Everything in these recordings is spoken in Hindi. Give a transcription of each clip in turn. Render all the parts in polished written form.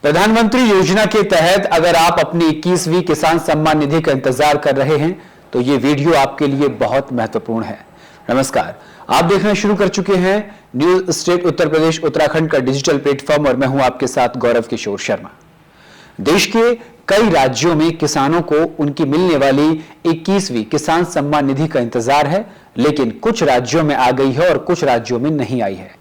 प्रधानमंत्री योजना के तहत अगर आप अपनी 21वीं किसान सम्मान निधि का इंतजार कर रहे हैं तो ये वीडियो आपके लिए बहुत महत्वपूर्ण है। नमस्कार, आप देखना शुरू कर चुके हैं न्यूज स्टेट उत्तर प्रदेश उत्तराखंड का डिजिटल प्लेटफॉर्म और मैं हूं आपके साथ गौरव किशोर शर्मा। देश के कई राज्यों में किसानों को उनकी मिलने वाली 21वीं किसान सम्मान निधि का इंतजार है, लेकिन कुछ राज्यों में आ गई है और कुछ राज्यों में नहीं आई है।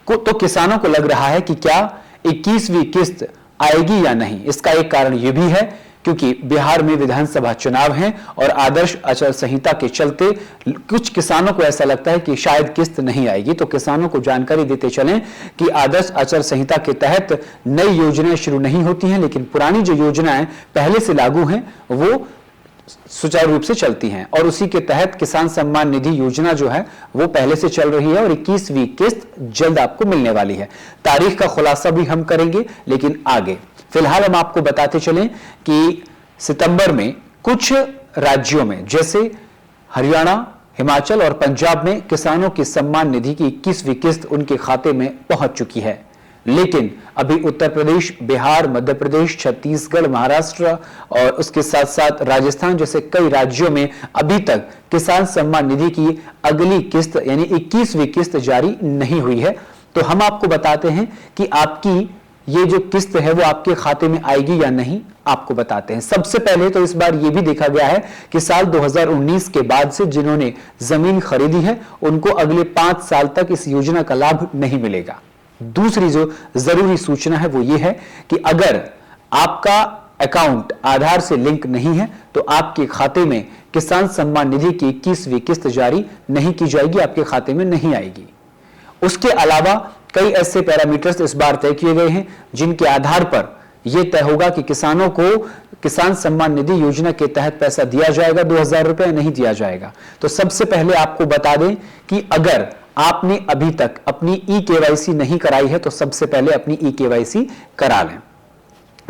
तो किसानों को लग रहा है कि क्या 21वीं किस्त आएगी या नहीं। इसका एक कारण यह भी है क्योंकि बिहार में विधानसभा चुनाव हैं और आदर्श आचार संहिता के चलते कुछ किसानों को ऐसा लगता है कि शायद किस्त नहीं आएगी। तो किसानों को जानकारी देते चलें कि आदर्श आचार संहिता के तहत नई योजनाएं शुरू नहीं होती हैं, लेकिन पुरानी जो योजनाएं पहले से लागू हैं वो सुचारू रूप से चलती हैं और उसी के तहत किसान सम्मान निधि योजना जो है वो पहले से चल रही है और 21वीं किस्त जल्द आपको मिलने वाली है। तारीख का खुलासा भी हम करेंगे, लेकिन आगे फिलहाल हम आपको बताते चलें कि सितंबर में कुछ राज्यों में जैसे हरियाणा, हिमाचल और पंजाब में किसानों की सम्मान निधि की 21वीं किस्त उनके खाते में पहुंच चुकी है, लेकिन अभी उत्तर प्रदेश, बिहार, मध्य प्रदेश, छत्तीसगढ़, महाराष्ट्र और उसके साथ साथ राजस्थान जैसे कई राज्यों में अभी तक किसान सम्मान निधि की अगली किस्त यानी 21वीं किस्त जारी नहीं हुई है। तो हम आपको बताते हैं कि आपकी ये जो किस्त है वो आपके खाते में आएगी या नहीं, आपको बताते हैं। सबसे पहले तो इस बार ये भी देखा गया है कि साल 2019 के बाद से जिन्होंने जमीन खरीदी है उनको अगले 5 साल तक इस योजना का लाभ नहीं मिलेगा। दूसरी जो जरूरी सूचना है वो ये है कि अगर आपका अकाउंट आधार से लिंक नहीं है तो आपके खाते में किसान सम्मान निधि की 21वीं किस्त जारी नहीं की जाएगी, आपके खाते में नहीं आएगी। उसके अलावा कई ऐसे पैरामीटर्स इस बार तय किए गए हैं जिनके आधार पर यह तय होगा कि किसानों को किसान सम्मान निधि योजना के तहत पैसा दिया जाएगा, 2000 रुपए नहीं दिया जाएगा। तो सबसे पहले आपको बता दें कि अगर आपने अभी तक अपनी ई-केवाईसी नहीं कराई है तो सबसे पहले अपनी ई-केवाईसी करा लें।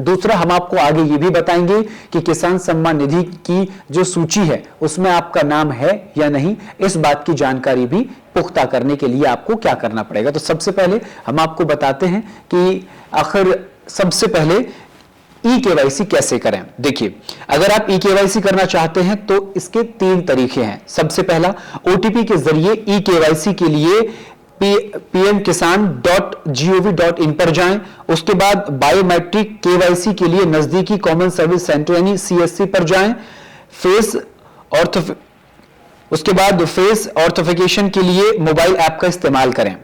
दूसरा, हम आपको आगे ये भी बताएंगे कि किसान सम्मान निधि की जो सूची है उसमें आपका नाम है या नहीं, इस बात की जानकारी भी पुख्ता करने के लिए आपको क्या करना पड़ेगा। तो सबसे पहले हम आपको बताते हैं कि आखिर सबसे पहले ई-केवाईसी कैसे करें। देखिए, अगर आप ई-केवाईसी करना चाहते हैं तो इसके 3 तरीके हैं। सबसे पहला, ओटीपी के जरिए ई-केवाईसी के लिए pmkisan.gov.in पर जाएं। उसके बाद बायोमेट्रिक केवाईसी के लिए नजदीकी कॉमन सर्विस सेंटर यानी सीएससी पर जाएं। उसके बाद फेस ऑर्थोफिकेशन के लिए मोबाइल ऐप का इस्तेमाल करें।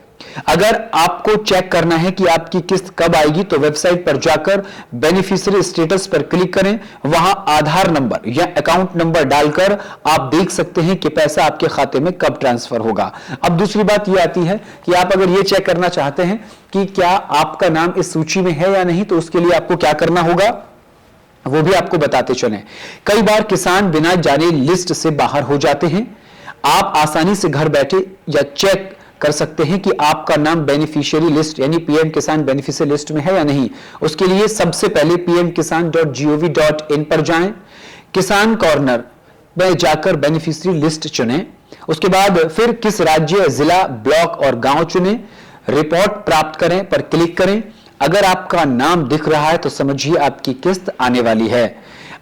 अगर आपको चेक करना है कि आपकी किस्त कब आएगी तो वेबसाइट पर जाकर बेनिफिशियरी स्टेटस पर क्लिक करें। वहां आधार नंबर या अकाउंट नंबर डालकर आप देख सकते हैं कि पैसा आपके खाते में कब ट्रांसफर होगा। अब दूसरी बात यह आती है कि आप अगर यह चेक करना चाहते हैं कि क्या आपका नाम इस सूची में है या नहीं, तो उसके लिए आपको क्या करना होगा वो भी आपको बताते चलें। कई बार किसान बिना जाने लिस्ट से बाहर हो जाते हैं। आप आसानी से घर बैठे या चेक कर सकते हैं कि आपका नाम बेनिफिशियरी लिस्ट यानी पीएम किसान बेनिफिशियरी लिस्ट में है या नहीं। उसके लिए सबसे पहले pmkisan.gov.in पर जाएं। किसान कॉर्नर में जाकर बेनिफिशियरी लिस्ट चुनें। उसके बाद फिर किस राज्य, जिला, ब्लॉक और गांव चुनें। रिपोर्ट प्राप्त करें पर क्लिक करें। अगर आपका नाम दिख रहा है तो समझिए आपकी किस्त आने वाली है।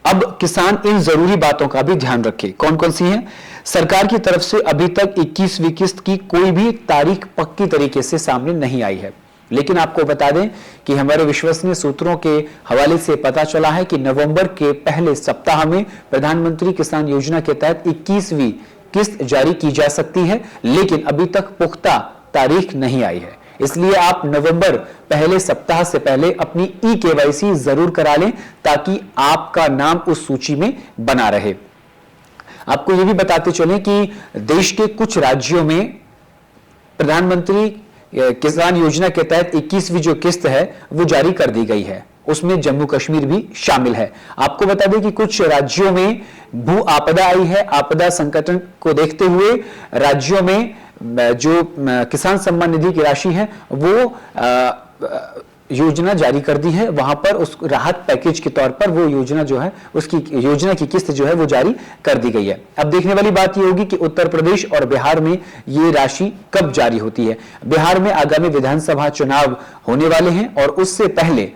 अब किसान इन जरूरी बातों का भी ध्यान रखें। कौन कौन सी हैं? सरकार की तरफ से अभी तक 21वीं किस्त की कोई भी तारीख पक्की तरीके से सामने नहीं आई है, लेकिन आपको बता दें कि हमारे विश्वसनीय सूत्रों के हवाले से पता चला है कि नवंबर के पहले सप्ताह में प्रधानमंत्री किसान योजना के तहत 21वीं किस्त जारी की जा सकती है, लेकिन अभी तक पुख्ता तारीख नहीं आई है। इसलिए आप नवंबर पहले सप्ताह से पहले अपनी ई-केवाईसी जरूर करा लें ताकि आपका नाम उस सूची में बना रहे। आपको यह भी बताते चलें कि देश के कुछ राज्यों में प्रधानमंत्री किसान योजना के तहत 21वीं जो किस्त है वो जारी कर दी गई है, उसमें जम्मू कश्मीर भी शामिल है। आपको बता दें कि कुछ राज्यों में भू आपदा आई है। आपदा संकट को देखते हुए राज्यों में जो किसान सम्मान निधि की राशि है वो योजना जारी कर दी है। वहां पर उस राहत पैकेज के तौर पर वो योजना जो है उसकी योजना की किस्त जो है वो जारी कर दी गई है। अब देखने वाली बात ये होगी कि उत्तर प्रदेश और बिहार में ये राशि कब जारी होती है। बिहार में आगामी विधानसभा चुनाव होने वाले हैं और उससे पहले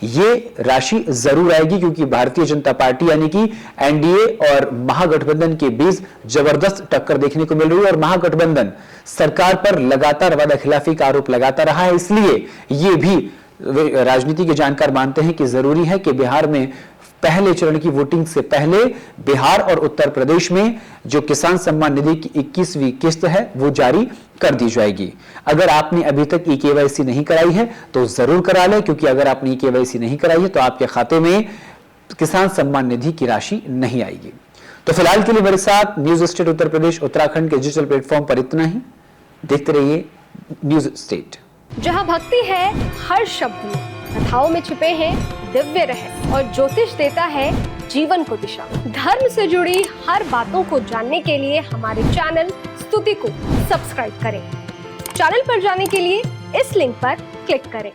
ये राशि जरूर आएगी, क्योंकि भारतीय जनता पार्टी यानी कि एनडीए और महागठबंधन के बीच जबरदस्त टक्कर देखने को मिल रही है और महागठबंधन सरकार पर लगातार वादाखिलाफी का आरोप लगाता रहा है। इसलिए ये भी राजनीति के जानकार मानते हैं कि जरूरी है कि बिहार में पहले चरण की वोटिंग से पहले बिहार और उत्तर प्रदेश में जो किसान सम्मान निधि की 21वीं किस्त है वो जारी कर दी जाएगी। अगर आपने अभी तक ई-केवाईसी नहीं कराई है तो जरूर करा लें, क्योंकि अगर आपने ई-केवाईसी नहीं कराई है तो आपके खाते में किसान सम्मान निधि की राशि नहीं आएगी। तो फिलहाल के लिए मेरे साथ न्यूज स्टेट उत्तर प्रदेश उत्तराखंड के डिजिटल प्लेटफॉर्म पर इतना ही। देखते रहिए न्यूज स्टेट, जहां भक्ति है हर शब्द में, कथाओं में छुपे हैं दिव्य रहस्य और ज्योतिष देता है जीवन को दिशा। धर्म से जुड़ी हर बातों को जानने के लिए हमारे चैनल स्तुति को सब्सक्राइब करें। चैनल पर जाने के लिए इस लिंक पर क्लिक करें।